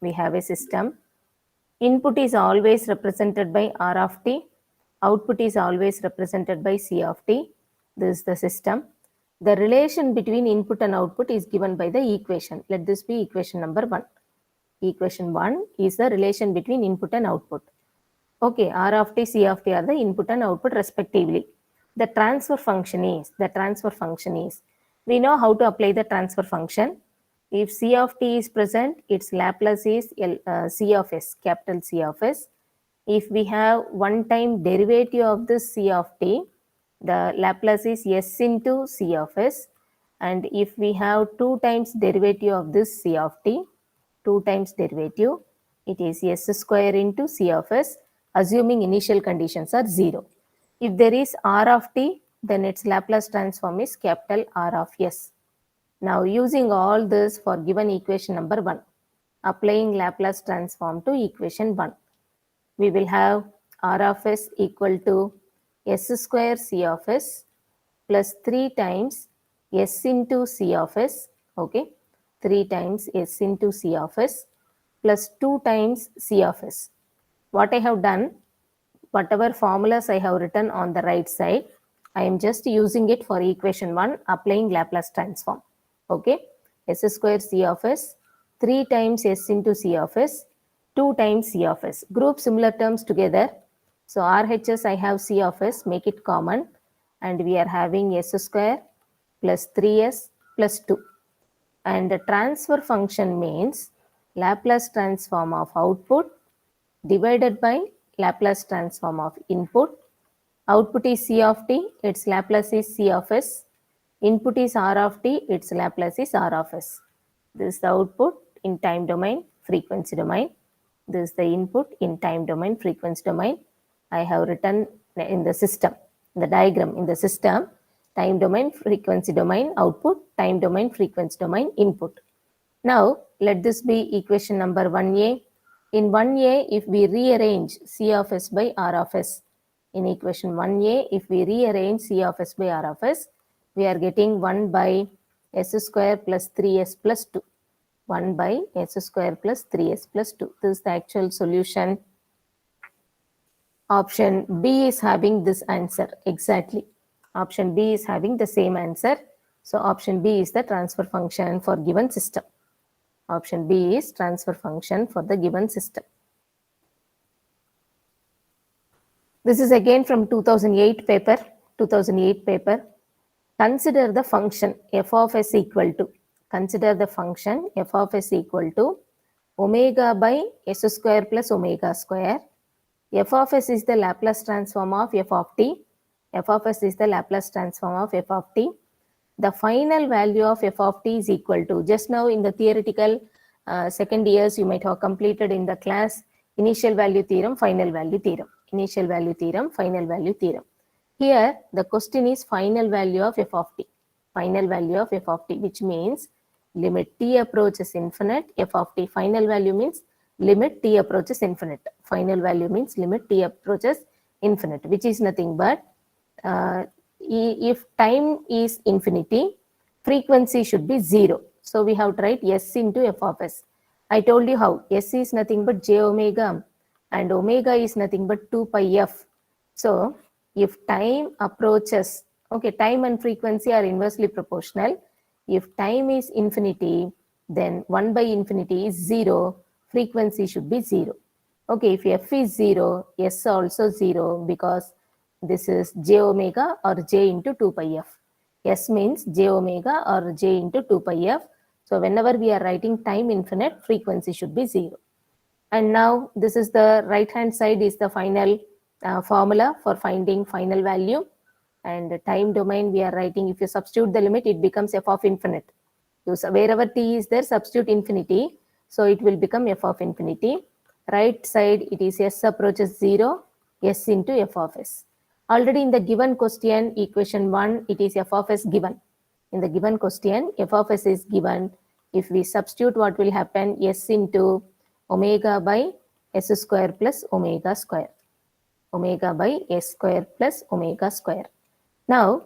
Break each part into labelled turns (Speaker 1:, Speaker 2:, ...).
Speaker 1: we have a system. Input is always represented by R of t. Output is always represented by C of t. This is the system. The relation between input and output is given by the equation. Let this be equation number 1. Equation 1 is the relation between input and output. Okay, R of t, C of t are the input and output respectively. The transfer function is, we know how to apply the transfer function. If C of t is present, its Laplace is C of s, capital C of s. If we have one time derivative of this C of t, the Laplace is s into C of s. And if we have two times derivative of this C of t, two times derivative, it is s square into C of s, assuming initial conditions are 0. If there is R of t, then its Laplace transform is capital R of s. Now using all this for given equation number 1, applying Laplace transform to equation 1, we will have R of s equal to s square C of s plus 3 times s into C of s, okay, 3 times s into C of s plus 2 times C of s. What I have done, whatever formulas I have written on the right side, I am just using it for equation 1, applying Laplace transform. Okay, s square C of s, 3 times s into C of s, 2 times C of s. Group similar terms together. So RHS I have C of s, make it common, and we are having s square plus 3s plus 2. And the transfer function means Laplace transform of output divided by Laplace transform of input. Output is C of t, its Laplace is C of s. Input is R of t, its Laplace is R of s. This is the output in time domain, frequency domain. This is the input in time domain, frequency domain. I have written in the system, the diagram in the system, time domain, frequency domain, output, time domain, frequency domain, input. Now, let this be equation number 1a. In 1a, if we rearrange C of s by R of s, in equation 1a, if we rearrange C of s by R of s, we are getting 1 by s square plus 3s plus 2. 1 by s square plus 3s plus 2. This is the actual solution. Option B is having this answer exactly. Option B is having the same answer. So option B is the transfer function for given system. Option B is transfer function for the given system. This is again from 2008 paper. 2008 paper. Consider the function f of s equal to. Consider the function f of s equal to omega by s square plus omega square. F of s is the Laplace transform of f of t. F of s is the Laplace transform of f of t. The final value of f of t is equal to, just now in the theoretical second years you might have completed in the class, initial value theorem, final value theorem. Initial value theorem, final value theorem. Here the question is final value of f of t. Final value of f of t, which means limit t approaches infinite, f of t final value means limit t approaches infinite. Final value means limit t approaches infinite, which is nothing but if time is infinity, frequency should be 0. So we have to write s into f of s. I told you how. S is nothing but j omega and omega is nothing but 2 pi f. So if time approaches, okay, time and frequency are inversely proportional. If time is infinity, then 1 by infinity is 0. Frequency should be 0. Okay, if f is 0, s also 0 because this is j omega or j into 2 pi f. S means j omega or j into 2 pi f. So whenever we are writing time infinite, frequency should be 0. And now this is the right hand side is the final formula for finding final value. And the time domain we are writing, if you substitute the limit, it becomes f of infinite. So wherever t is there, substitute infinity. So it will become f of infinity. Right side, it is s approaches 0, s into f of s. Already in the given question, equation 1, it is f of s given. In the given question, f of s is given. If we substitute, what will happen? S into omega by s square plus omega square. Omega by s square plus omega square. Now,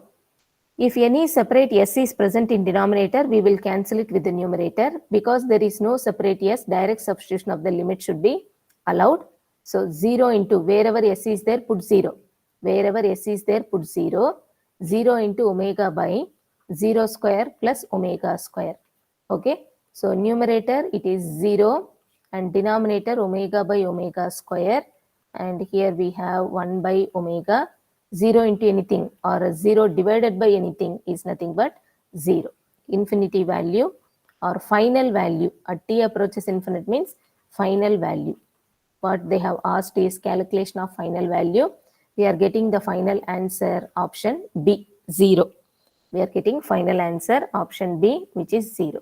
Speaker 1: If any separate s is present in denominator, we will cancel it with the numerator. Because there is no separate s, direct substitution of the limit should be allowed. So 0 into wherever s is there, put 0. Wherever s is there, put 0. 0 into omega by 0 square plus omega square. Okay. So numerator it is 0 and denominator omega by omega square. And here we have 1 by omega. 0 into anything or 0 divided by anything is nothing but 0. Infinity value or final value at t approaches infinite means final value. What they have asked is calculation of final value. We are getting the final answer option B, 0. We are getting final answer option B, which is 0.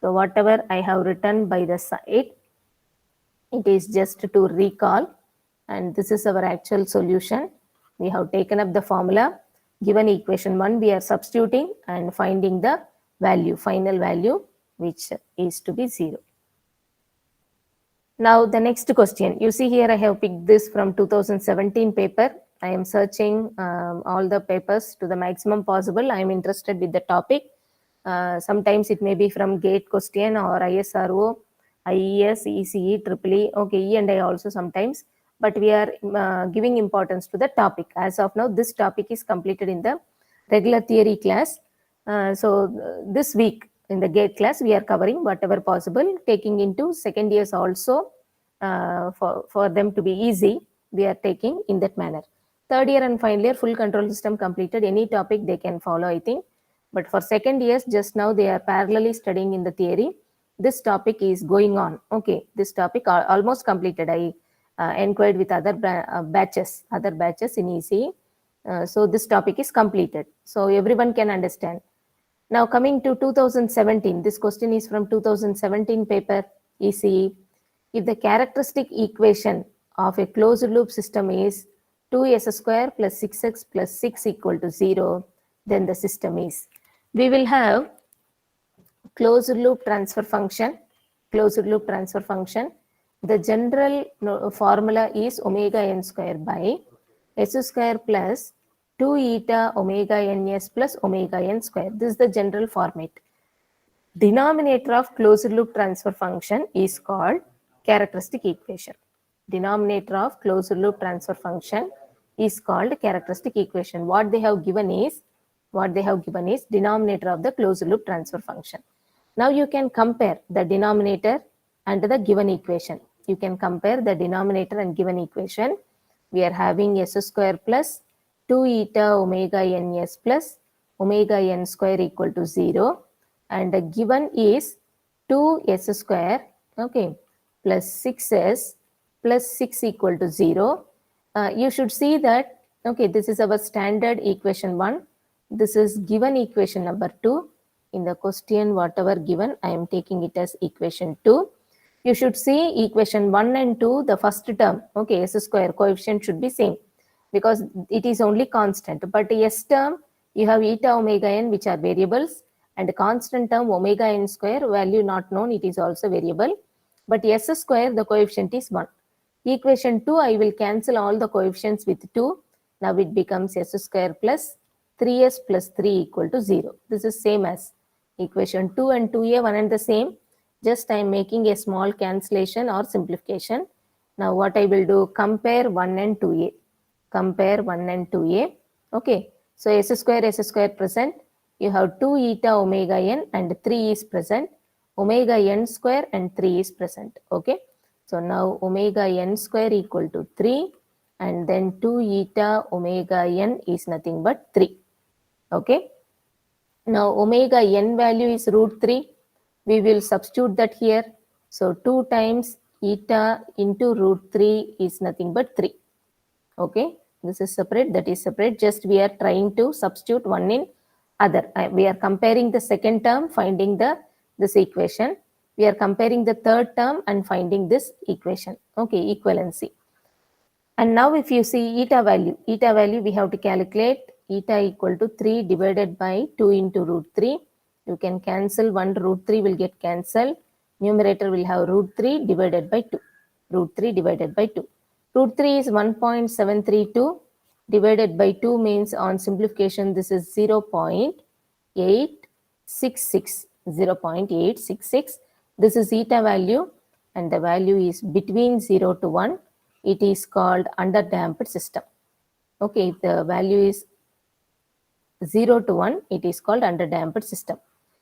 Speaker 1: So whatever I have written by the side, it is just to recall, and this is our actual solution. We have taken up the formula, given equation 1, we are substituting and finding the value, final value, which is to be 0. Now the next question, you see here I have picked this from 2017 paper. I am searching all the papers to the maximum possible. I am interested with the topic. Sometimes it may be from GATE question or ISRO, IES, ECE, EEE, okay, E&I also sometimes, but we are giving importance to the topic. As of now, this topic is completed in the regular theory class. So this week in the GATE class, we are covering whatever possible, taking into second years also for them to be easy, we are taking in that manner. Third year and final year, full control system completed, any topic they can follow, I think. But for second years, just now they are parallelly studying in the theory. This topic is going on. Okay, this topic almost completed. I inquired with other batches in ECE. So this topic is completed. So everyone can understand. Now coming to 2017, this question is from 2017 paper ECE. If the characteristic equation of a closed loop system is 2s square plus 6x plus 6 equal to 0, then the system is. We will have closed loop transfer function. The general formula is omega n square by s square plus 2 eta omega ns plus omega n square. This is the general format. Denominator of closed loop transfer function is called characteristic equation. Denominator of closed loop transfer function is called characteristic equation. What they have given is denominator of the closed loop transfer function. Now you can compare the denominator and the given equation. You can compare the denominator and given equation. We are having s square plus 2 eta omega ns plus omega n square equal to 0. And the given is 2s square, okay, plus 6s plus 6 equal to 0. You should see that, okay, this is our standard equation 1. This is given equation number 2. In the question, whatever given, I am taking it as equation 2. You should see equation 1 and 2, the first term, okay, s square coefficient should be same because it is only constant. But s term, you have eta omega n, which are variables, and constant term omega n square, value not known, it is also variable. But s square, the coefficient is 1. Equation 2, I will cancel all the coefficients with 2. Now it becomes s square plus 3s plus 3 equal to 0. This is same as equation 2 and 2a, one and the same. Just I am making a small cancellation or simplification. Now what I will do, compare 1 and 2a. Compare 1 and 2a. Okay. So s square present. You have 2 eta omega n and 3 is present. Omega n square and 3 is present. Okay. So now omega n square equal to 3 and then 2 eta omega n is nothing but 3. Okay. Now omega n value is root 3. We will substitute that here. So 2 times eta into root 3 is nothing but 3. Okay. This is separate, that is separate. Just we are trying to substitute one in other. We are comparing the second term, finding this equation. We are comparing the third term and finding this equation. Okay, equivalency. And now if you see eta value we have to calculate eta equal to 3 divided by 2 into root 3. You can cancel 1, root 3 will get cancelled. Numerator will have root 3 divided by 2. Root 3 divided by 2. Root 3 is 1.732 divided by 2 means on simplification this is 0.866. 0.866. This is eta value and the value is between 0 to 1. It is called underdamped system. Okay, if the value is 0 to 1, it is called underdamped system.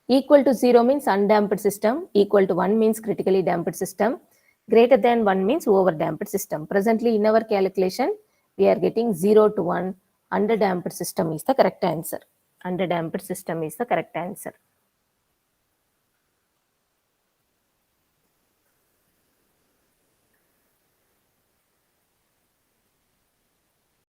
Speaker 1: Equal to 0 means undamped system. Equal to 1 means critically damped system. Greater than 1 means overdamped system. Presently in our calculation, we are getting 0 to 1. Underdamped system is the correct answer. Underdamped system is the correct answer.